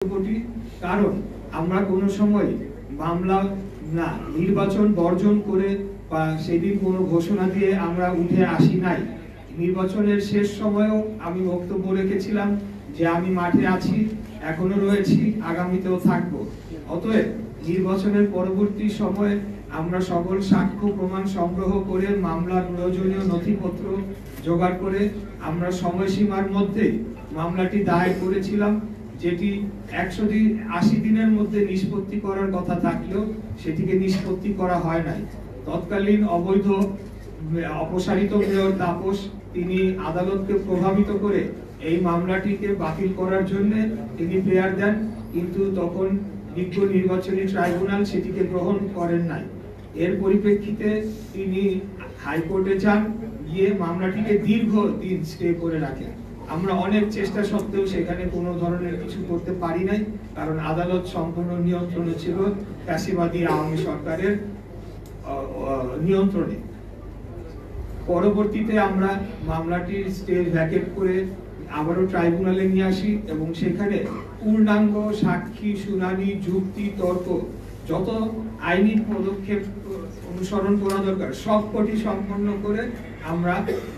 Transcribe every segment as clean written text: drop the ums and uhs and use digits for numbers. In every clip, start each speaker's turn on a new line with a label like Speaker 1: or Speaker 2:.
Speaker 1: কোটি। কারণ আমরা কোনো সময় মামলা না নির্বাচন বর্জন করে বা সেদিন কোনো ঘোষণা দিয়ে আমরা উঠে আসি নাই। নির্বাচনের শেষ সময়েও আমি বক্তব্য রেখেছিলাম যে আমি মাঠে আছি, এখনো রয়েছি, আগামীতেও থাকব। অতএব নির্বাচনের পরবর্তী সময়ে আমরা সকল সাক্ষ্য প্রমাণ সংগ্রহ করে মামলার প্রয়োজনীয় নথিপত্র জোগাড় করে আমরা সময়সীমার মধ্যে মামলাটি দায়ের করেছিলাম, যেটি 180 দিনের মধ্যে নিষ্পত্তি করার কথা থাকলেও সেটিকে নিষ্পত্তি করা হয় নাই। তৎকালীন অবৈধ অপসারিত মেয়র তাপস তিনি আদালতকে প্রভাবিত করে এই মামলাটিকে বাতিল করার জন্য তিনি প্রেয়ার দেন, কিন্তু তখন বিজ্ঞ নির্বাচনী ট্রাইব্যুনাল সেটিকে গ্রহণ করেন নাই। এর পরিপ্রেক্ষিতে তিনি হাইকোর্টে যান, গিয়ে মামলাটিকে দীর্ঘদিন স্টে করে রাখেন। আমরা অনেক চেষ্টা সত্ত্বেও সেখানে কোনো ধরনের কিছু করতে পারি নাই, কারণ আদালত সম্পূর্ণ নিয়ন্ত্রণে ছিল ফ্যাসিবাদী আওয়ামী সরকারের নিয়ন্ত্রণে। পরবর্তীতে আমরা মামলাটি স্টে ভ্যাকেট করে আবারও ট্রাইব্যুনালে নিয়ে আসি এবং সেখানে পূর্ণাঙ্গ সাক্ষী শুনানি, যুক্তি, তর্ক, যত আইনি পদক্ষেপ অনুসরণ করা দরকার সবকটি সম্পন্ন করে আমরা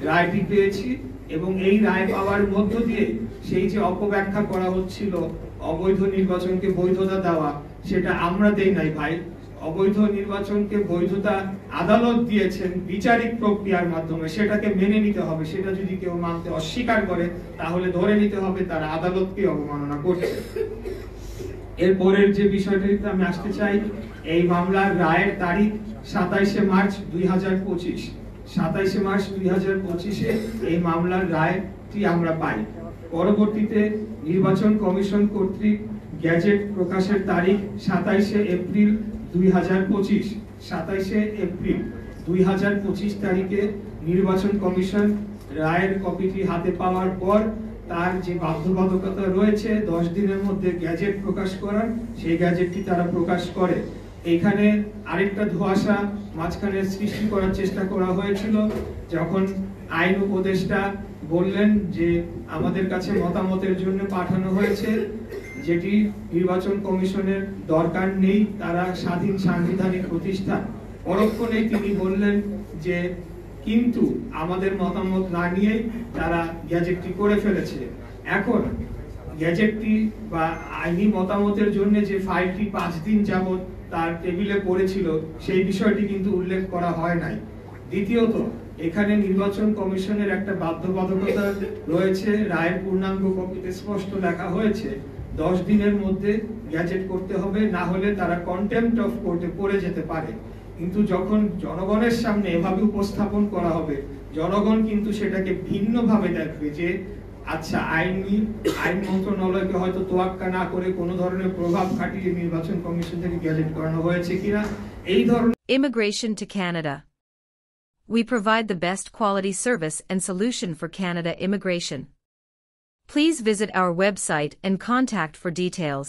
Speaker 1: রায়টি পেয়েছি। এবং এই রায় পাওয়ার মধ্য দিয়ে সেই যে অপব্যাখ্যা করা হচ্ছিল অবৈধ নির্বাচনকে বৈধতা দেওয়া, সেটা আমরা দেই নাই ভাই। অবৈধ নির্বাচনকে বৈধতা আদালত দিয়েছেন বিচারিক প্রক্রিয়ার মাধ্যমে, সেটাকে মেনে নিতে হবে। সেটা যদি কেউ মানতে অস্বীকার করে তাহলে ধরে নিতে হবে তারা আদালতকে অবমাননা করছে। এরপরের যে বিষয়টিতে আমি আসতে চাই, এই মামলার রায়ের তারিখ 27শে মার্চ 2025। 27শে মার্চ 2025-এ এই মামলার রায়টি আমরা পাই। পরবর্তীতে নির্বাচন কমিশন কর্তৃক গ্যাজেট প্রকাশের তারিখ 27শে এপ্রিল 2025। 27শে এপ্রিল 2025 তারিখে নির্বাচন কমিশন রায়ের কপিটি হাতে পাওয়ার পর তার যে বাধ্যবাধকতা রয়েছে 10 দিনের মধ্যে গ্যাজেট প্রকাশ করার, সেই গ্যাজেটটি তারা প্রকাশ করে। এখানে আরেকটা ধোঁয়াশা মাঝখানে সৃষ্টি করার চেষ্টা করা হয়েছিল, যখন আইন উপদেষ্টা বললেন যে আমাদের কাছে মতামতের জন্য পাঠানো হয়েছে, যেটি নির্বাচন কমিশনের দরকার নেই, তারা স্বাধীন সাংবিধানিক প্রতিষ্ঠান। পরক্ষণেই তিনি বললেন যে কিন্তু আমাদের মতামত না নিয়ে তারা গ্যাজেটটি করে ফেলেছে। এখন গ্যাজেটটি বা আইনি মতামতের জন্য যে ফাইলটি 5 দিন যাবত তার টেবিলে পড়েছিল, সেই বিষয়টি কিন্তু উল্লেখ করা হয় নাই। দ্বিতীয়ত, এখানে নির্বাচন কমিশনের একটা বাধ্যবাধকতা রয়েছে, রায়ের পূর্ণাঙ্গ কপিতে স্পষ্ট লেখা হয়েছে 10 দিনের মধ্যে গ্যাজেট করতে হবে, না হলে তারা কন্টেম্পট অফ কোর্টে পড়ে যেতে পারে। কিন্তু যখন জনগণের সামনে এভাবে উপস্থাপন করা হবে, জনগণ কিন্তু সেটাকে ভিন্নভাবে দেখবে যে আচ্ছা আইন মন্ত্রণালয়কে হয়তো তোয়াক্কা না করে কোনো ধরনের প্রভাব খাটিয়ে নির্বাচন কমিশন থেকে গ্যাজেট করানো হয়েছে কিনা এই ধরনের।
Speaker 2: Immigration to Canada. We provide the best quality service and solution for Canada immigration. Please visit our website and contact for details.